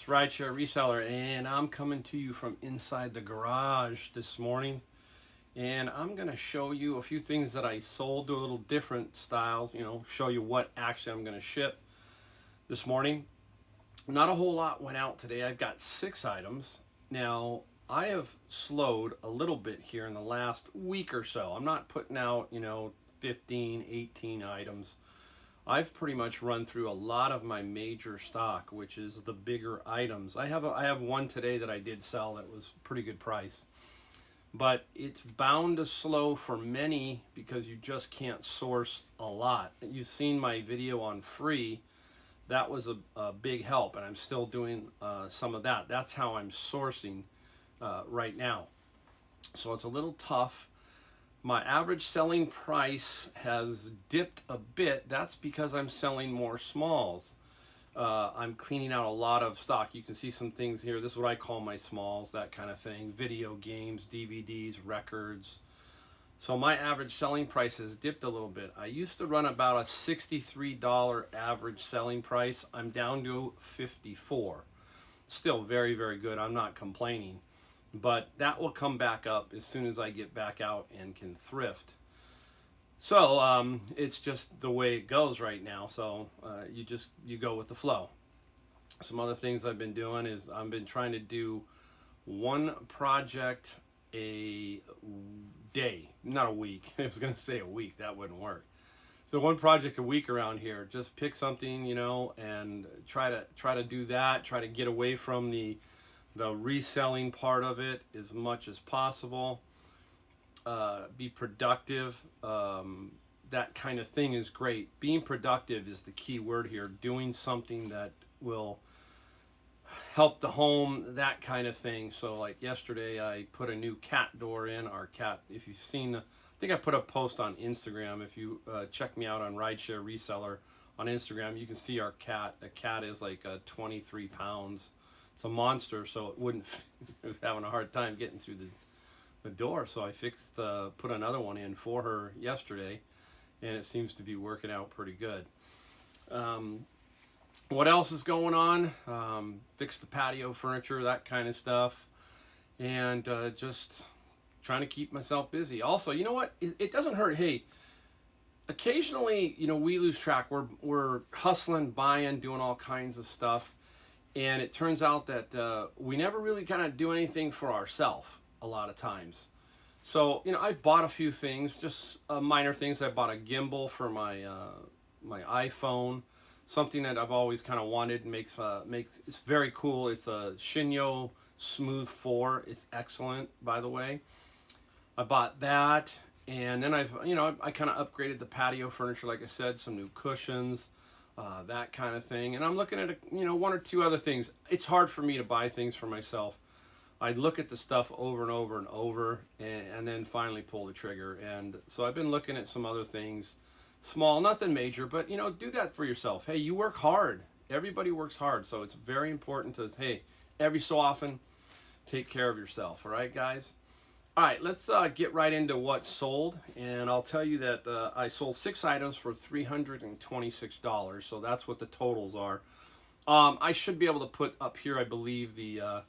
It's Rideshare Reseller, and I'm coming to you from inside the garage this morning. And I'm going to show you a few things that I sold, do a little different styles, show you what actually I'm going to ship this morning. Not a whole lot went out today. I've got 6 items. Now, I have slowed a little bit here in the last week or so. I'm not putting out, 15, 18 items. I've pretty much run through a lot of my major stock, which is the bigger items. I have one today that I did sell that was pretty good price. But it's bound to slow for many because you just can't source a lot. You've seen my video on free. That was a big help, and I'm still doing some of that. That's how I'm sourcing right now. So it's a little tough. My average selling price has dipped a bit. That's because I'm selling more smalls. I'm cleaning out a lot of stock. You can see some things here. This is what I call my smalls, that kind of thing. Video games, DVDs, records. So my average selling price has dipped a little bit. I used to run about a $63 average selling price. I'm down to $54. Still very, very good. I'm not complaining. But that will come back up as soon as I get back out and can thrift. So it's just the way it goes right now. So you go with the flow. Some other things I've been doing is I've been trying to do one project a day, not a week. I was going to say a week. That wouldn't work. So one project a week around here. Just pick something, and try to do that. Try to get away from the reselling part of it as much as possible. Be productive. That kind of thing is great. Being productive is the key word here. Doing something that will help the home, that kind of thing. So like yesterday I put a new cat door in. Our cat, if you've seen, I think I put a post on Instagram. If you check me out on Rideshare Reseller on Instagram, you can see our cat. The cat is like 23 pounds. It's a monster, so it was having a hard time getting through the door. So I put another one in for her yesterday, and it seems to be working out pretty good. What else is going on? Fixed the patio furniture, that kind of stuff, and just trying to keep myself busy. Also, you know what? It doesn't hurt. Hey, occasionally, we lose track. We're hustling, buying, doing all kinds of stuff. And it turns out that we never really kind of do anything for ourselves a lot of times. So, I've bought a few things, just minor things. I bought a gimbal for my iPhone, something that I've always kind of wanted. It's very cool. It's a Shinyo Smooth 4. It's excellent, by the way. I bought that, and then I kind of upgraded the patio furniture, like I said, some new cushions. That kind of thing. And I'm looking at, one or two other things. It's hard for me to buy things for myself. I look at the stuff over and over and over and then finally pull the trigger. And so I've been looking at some other things, small, nothing major, but, do that for yourself. Hey, you work hard. Everybody works hard. So it's very important to, hey, every so often, take care of yourself. All right, guys? All right, let's get right into what sold, and I'll tell you that I sold 6 items for $326, so that's what the totals are. I should be able to put up here, I believe, the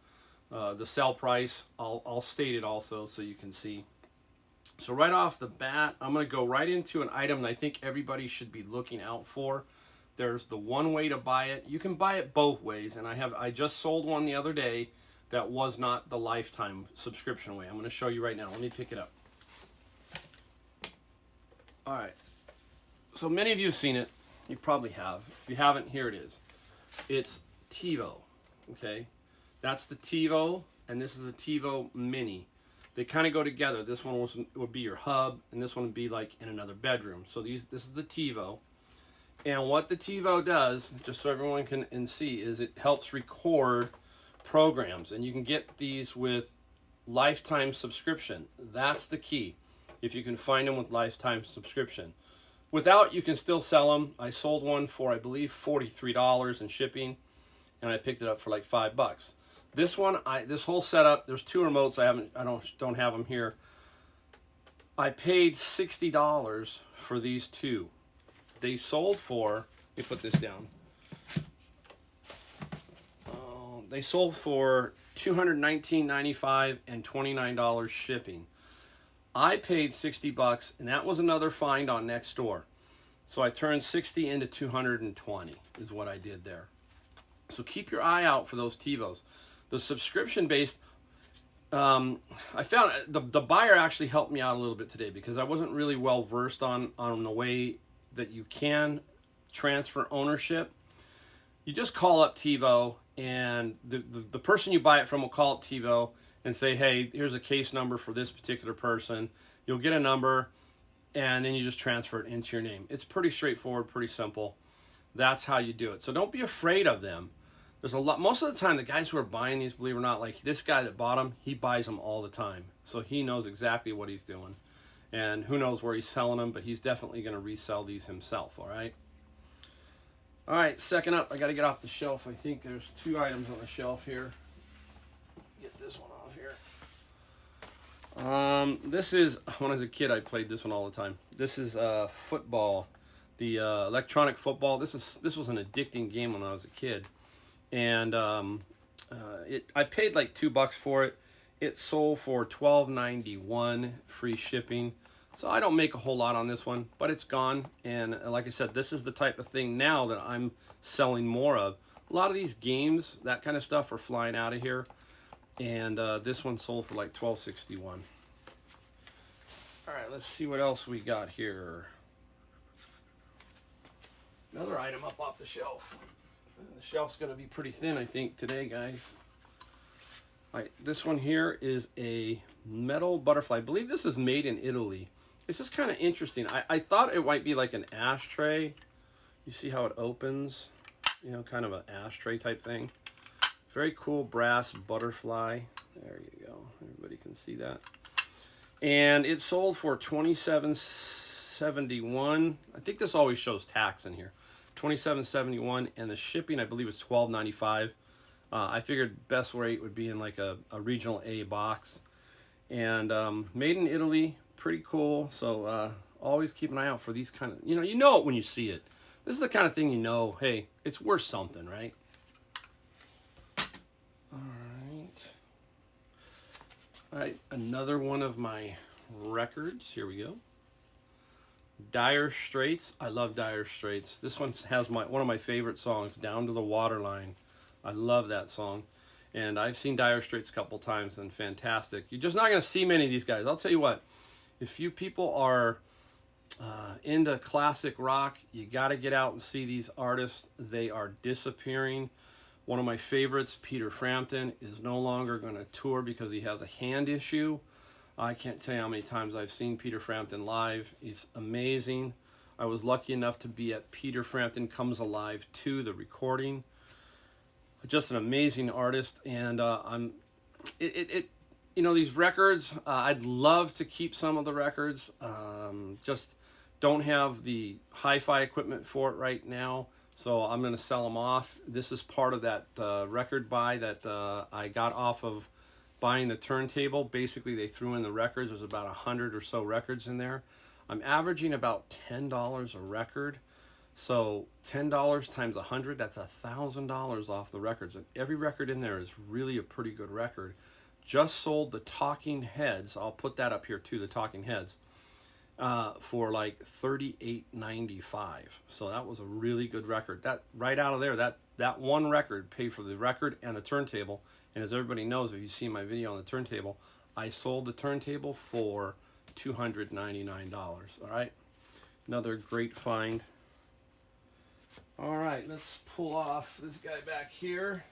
sell price. I'll state it also so you can see. So right off the bat, I'm going to go right into an item that I think everybody should be looking out for. There's the one way to buy it. You can buy it both ways, and I just sold one the other day. That was not the lifetime subscription way. I'm going to show you right now. Let me pick it up. All right. So many of you have seen it. You probably have. If you haven't, here it is. It's TIVO. Okay. That's the TIVO, and this is a TIVO Mini. They kind of go together. This one would be your hub, and this one would be like in another bedroom. So this is the TIVO. And what the TIVO does, just so everyone can see, is it helps record programs, and you can get these with lifetime subscription. That's the key. If you can find them with lifetime subscription. Without, you can still sell them. I sold one for, I believe, $43 in shipping, and I picked it up for like $5. This one, this whole setup, there's 2 remotes. I don't have them here. I paid $60 for these 2. They sold for, let me put this down. they sold for $219.95 and $29 shipping. I paid $60, and that was another find on Nextdoor. So I turned 60 into 220 is what I did there. So keep your eye out for those TiVos. The subscription-based, I found the buyer actually helped me out a little bit today because I wasn't really well versed on the way that you can transfer ownership. You just call up TiVo, and the person you buy it from will call up TiVo and say, hey, here's a case number for this particular person. You'll get a number, and then you just transfer it into your name. It's pretty straightforward, pretty simple. That's how you do it. So don't be afraid of them. There's a lot. Most of the time, the guys who are buying these, believe it or not, like this guy that bought them, he buys them all the time. So he knows exactly what he's doing. And who knows where he's selling them, but he's definitely going to resell these himself, all right? All right, second up, I got to get off the shelf. I think there's 2 items on the shelf here. Get this one off here. This is, when I was a kid, I played this one all the time. This is football, the electronic football. This was an addicting game when I was a kid. And I paid like $2 for it. It sold for $12.91 free shipping. So I don't make a whole lot on this one, but it's gone. And like I said, this is the type of thing now that I'm selling more of. A lot of these games, that kind of stuff, are flying out of here. And this one sold for like $12.61. All right, let's see what else we got here. Another item up off the shelf. The shelf's going to be pretty thin, I think, today, guys. All right, this one here is a metal butterfly. I believe this is made in Italy. It's just kind of interesting. I thought it might be like an ashtray. You see how it opens? You know, kind of an ashtray type thing. Very cool brass butterfly. There you go. Everybody can see that. And it sold for $27.71. I think this always shows tax in here. $27.71, and the shipping I believe is $12.95. I figured best rate would be in like a regional A box. And made in Italy, pretty cool. So always keep an eye out for these kind of, you know it when you see it. This is the kind of thing you know, hey, it's worth something, right? All right, another one of my records. Here we go. Dire Straits. I love Dire Straits. This one has one of my favorite songs, Down to the Waterline. I love that song. And I've seen Dire Straits a couple times, and fantastic. You're just not going to see many of these guys. I'll tell you what, if you people are into classic rock, you got to get out and see these artists. They are disappearing. One of my favorites, Peter Frampton, is no longer going to tour because he has a hand issue. I can't tell you how many times I've seen Peter Frampton live. He's amazing. I was lucky enough to be at Peter Frampton Comes Alive 2, the recording. Just an amazing artist, and these records, I'd love to keep some of the records. Just don't have the hi-fi equipment for it right now, so I'm going to sell them off. This is part of that record buy that I got off of buying the turntable. Basically, they threw in the records. There's about 100 or so records in there. I'm averaging about $10 a record. So $10 times 100, that's $1,000 off the records. And every record in there is really a pretty good record. Just sold the Talking Heads. I'll put that up here too, the Talking Heads, for like $38.95. So that was a really good record. That right out of there, that one record paid for the record and the turntable. And as everybody knows, if you see my video on the turntable, I sold the turntable for $299. All right, another great find. All right, let's pull off this guy back here.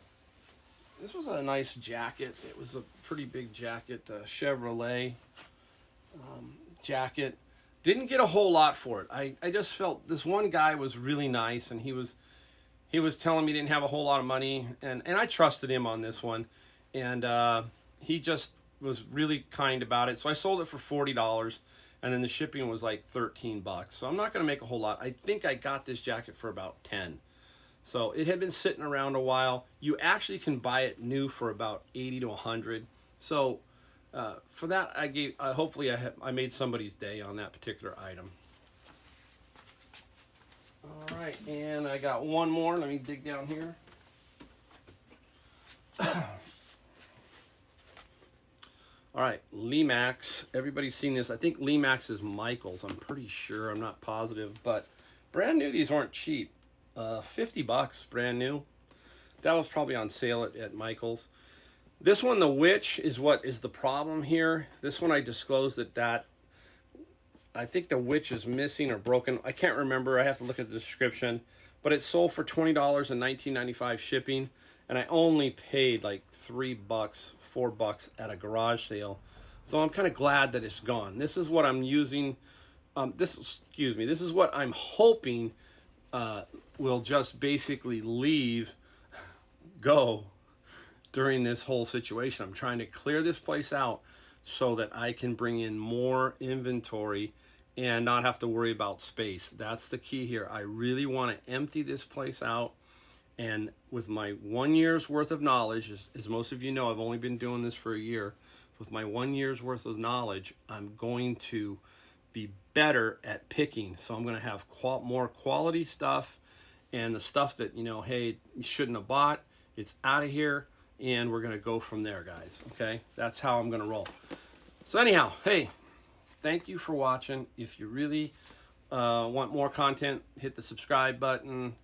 This was a nice jacket. It was a pretty big jacket, Chevrolet jacket. Didn't get a whole lot for it. I just felt this one guy was really nice, and he was telling me he didn't have a whole lot of money, and I trusted him on this one, and he just was really kind about it. So I sold it for $40. And then the shipping was like $13. So I'm not going to make a whole lot. I think I got this jacket for about $10. So it had been sitting around a while. You actually can buy it new for about $80 to $100. So for that, hopefully I made somebody's day on that particular item. All right, and I got one more. Let me dig down here. All right, Lemax. Everybody's seen this. I think Lemax is Michael's. I'm pretty sure. I'm not positive, but brand new. These weren't cheap. 50 bucks, brand new. That was probably on sale at Michael's. This one, the witch, is what is the problem here. This one I disclosed that I think the witch is missing or broken. I can't remember. I have to look at the description. But it sold for $20 and $19.95 shipping. And I only paid like $3, $4 at a garage sale. So I'm kind of glad that it's gone. This is what I'm using. This is what I'm hoping will just basically go during this whole situation. I'm trying to clear this place out so that I can bring in more inventory and not have to worry about space. That's the key here. I really want to empty this place out. And with my 1 year's worth of knowledge, as most of you know, I've only been doing this for a year. With my 1 year's worth of knowledge, I'm going to be better at picking. So I'm going to have more quality stuff, and the stuff that, hey, you shouldn't have bought, it's out of here, and we're going to go from there, guys. Okay? That's how I'm going to roll. So anyhow, hey, thank you for watching. If you really want more content, hit the subscribe button.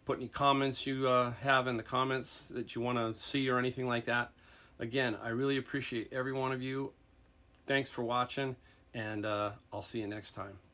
Put any comments you have in the comments that you want to see or anything like that. Again, I really appreciate every one of you. Thanks for watching, and I'll see you next time.